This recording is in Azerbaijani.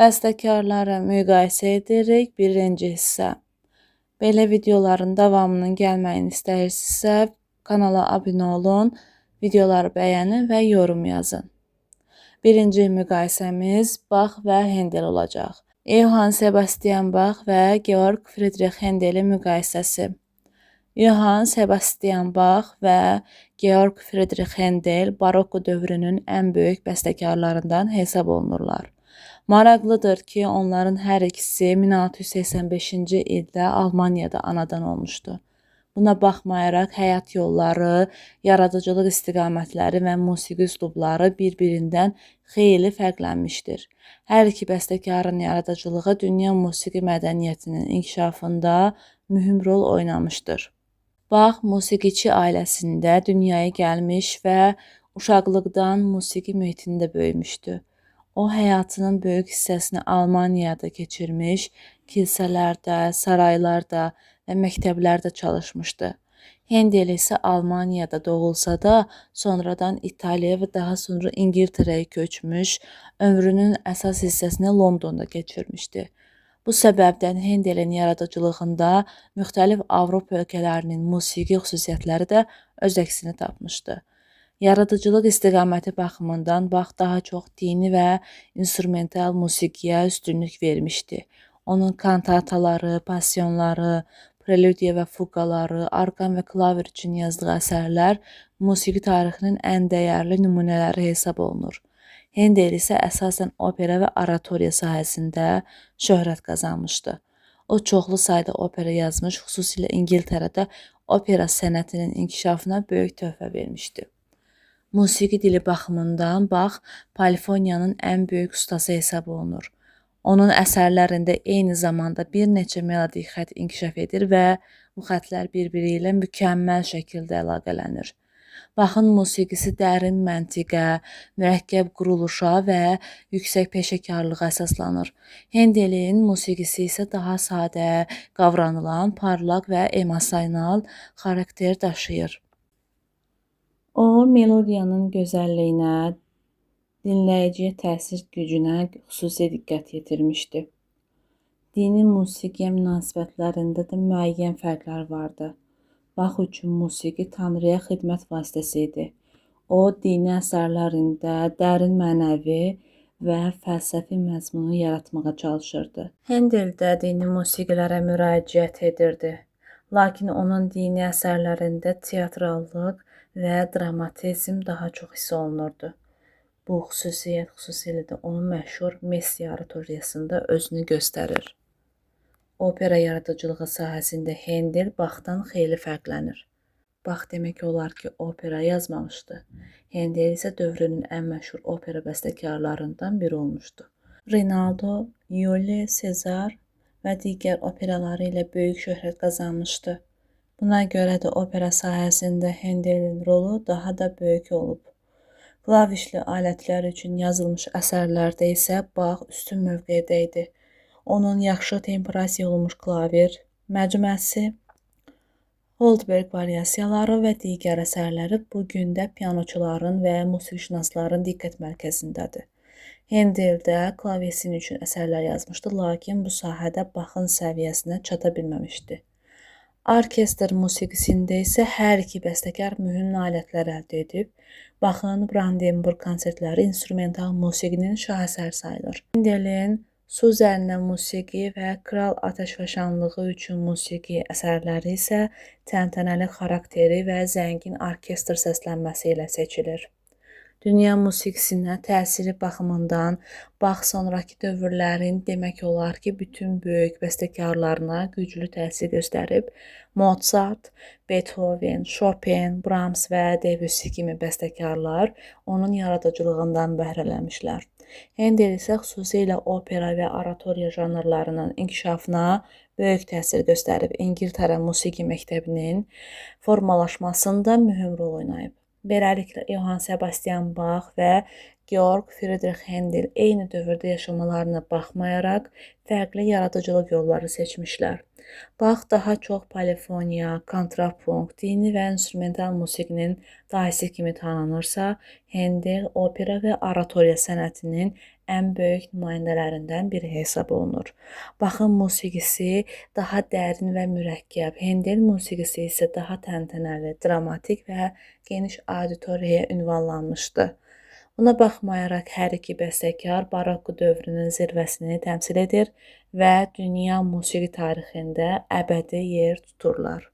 Bəstəkarları müqayisə edirik. Birinci hissə. Belə videoların davamının gəlməyini istəyirsinizsə, kanala abunə olun, videoları bəyənin və yorum yazın. Birinci müqayisəmiz Bach və Händel olacaq. Johann Sebastian Bach və Georg Friedrich Händelin müqayisəsi. Johann Sebastian Bach və Georg Friedrich Händel barokko dövrünün ən böyük bəstəkarlarından hesab olunurlar. Maraqlıdır ki, onların hər ikisi 1685-ci ildə Almaniyada anadan olmuşdu. Buna baxmayaraq həyat yolları, yaradıcılıq istiqamətləri və musiqi üslubları bir-birindən xeyli fərqlənmişdir. Hər iki bəstəkarın yaradıcılığı dünya musiqi mədəniyyətinin inkişafında mühüm rol oynamışdır. Bach musiqiçi ailəsində dünyaya gəlmiş və uşaqlıqdan musiqi mühitində böyümüşdü. O, həyatının böyük hissəsini Almaniyada keçirmiş, kilsələrdə, saraylarda və məktəblərdə çalışmışdı. Händel isə Almaniyada doğulsa da, sonradan İtaliya və daha sonra İngiltərəyə köçmüş, ömrünün əsas hissəsini Londonda keçirmişdi. Bu səbəbdən Händelin yaradıcılığında müxtəlif Avropa ölkələrinin musiqi xüsusiyyətləri də öz əksini tapmışdı. Yaradıcılıq istiqaməti baxımından Bach daha çox dini və instrumental musiqiyə üstünlük vermişdi. Onun kantataları, passionları, preludiya və fuqaları, arqan və klavir üçün yazdığı əsərlər musiqi tarixinin ən dəyərli nümunələri hesab olunur. Händel isə əsasən opera və oratoriya sahəsində şöhrət qazanmışdı. O, çoxlu sayda opera yazmış, xüsusilə İngiltərədə opera sənətinin inkişafına böyük töhfə vermişdi. Musiqi dili baxımından Bach polifoniyanın ən böyük ustası hesab olunur. Onun əsərlərində eyni zamanda bir neçə melodik xətt inkişaf edir və bu xəttlər bir-biri ilə mükəmməl şəkildə əlaqələnir. Bachın musiqisi dərin məntiqə, mürəkkəb quruluşa və yüksək peşəkarlığa əsaslanır. Händelin musiqisi isə daha sadə, qavranılan, parlaq və emosional xarakter daşıyır. O, melodiyanın gözəlliyinə, dinləyiciyə təsir gücünə xüsusi diqqət yetirmişdi. Dini musiqiyə münasibətlərində də müəyyən fərqlər vardı. Bach üçün musiqi Tanrıya xidmət vasitəsi idi. O, dini əsərlərində dərin mənəvi və fəlsəfi məzmunu yaratmağa çalışırdı. Händel də dini musiqilərə müraciət edirdi. Lakin onun dini əsərlərində teatrallıq və dramatizm daha çox hiss olunurdu. Bu xüsusiyyət xüsusilə də onun məşhur Messi oratoriyasında özünü göstərir. Opera yaradıcılığı sahəsində Händel Bachdan xeyli fərqlənir. Bach demək olar ki, opera yazmamışdı. Händel isə dövrünün ən məşhur opera bəstəkarlarından biri olmuşdu. Rinaldo, Yuli, Sezar və digər operaları ilə böyük şöhrət qazanmışdı. Buna görə də opera sahəsində Händelin rolu daha da böyük olub. Klavişli alətlər üçün yazılmış əsərlərdə isə Bach üstün mövqedə idi. Onun yaxşı temperasiya olunmuş klavir məcmuəsi, Goldberg variasiyaları və digər əsərləri bu gün də pianoçuların və musiqişünasların diqqət mərkəzindədir. Händel də klavesin üçün əsərlər yazmışdı, lakin bu sahədə Bachın səviyyəsinə çata bilməmişdi. Orkestr musiqisində isə hər iki bəstəkar mühüm nailiyyətlər əldə edib. Bachın Brandenburg konsertləri instrumental musiqinin şahəsəri sayılır. Händelin Su üzərinə musiqi və Kral Atəşfəşanlığı üçün musiqi əsərləri isə təntənəli xarakteri və zəngin orkestr səslənməsi ilə seçilir. Dünya musiqisinə təsiri baxımından Bach sonrakı dövrlərin demək olar ki, bütün böyük bəstəkarlarına güclü təsir göstərib. Mozart, Beethoven, Chopin, Brahms və Debussy kimi bəstəkarlar onun yaradıcılığından bəhrələnmişlər. Händel isə xüsusilə opera və oratoriya janrlarının inkişafına böyük təsir göstərib. İngiltərə musiqi məktəbinin formalaşmasında mühüm rol oynayıb. Beləliklə, Johann Sebastian Bach və Georg Friedrich Händel eyni dövrdə yaşamalarına baxmayaraq fərqli yaradıcılıq yolları seçmişlər. Bach daha çox polifoniya, kontrapunkt, dini və instrumental musiqinin dahisi kimi tanınırsa, Händel opera və oratoriya sənətinin ən böyük nümayəndələrindən biri hesab olunur. Baxın musiqisi daha dərin və mürəkkəb, Hendel musiqisi isə daha təntənəli, dramatik və geniş auditoriyaya ünvanlanmışdı. Buna baxmayaraq hər iki bəstəkar barokko dövrünün zirvəsini təmsil edir və dünya musiqi tarixində əbədi yer tuturlar.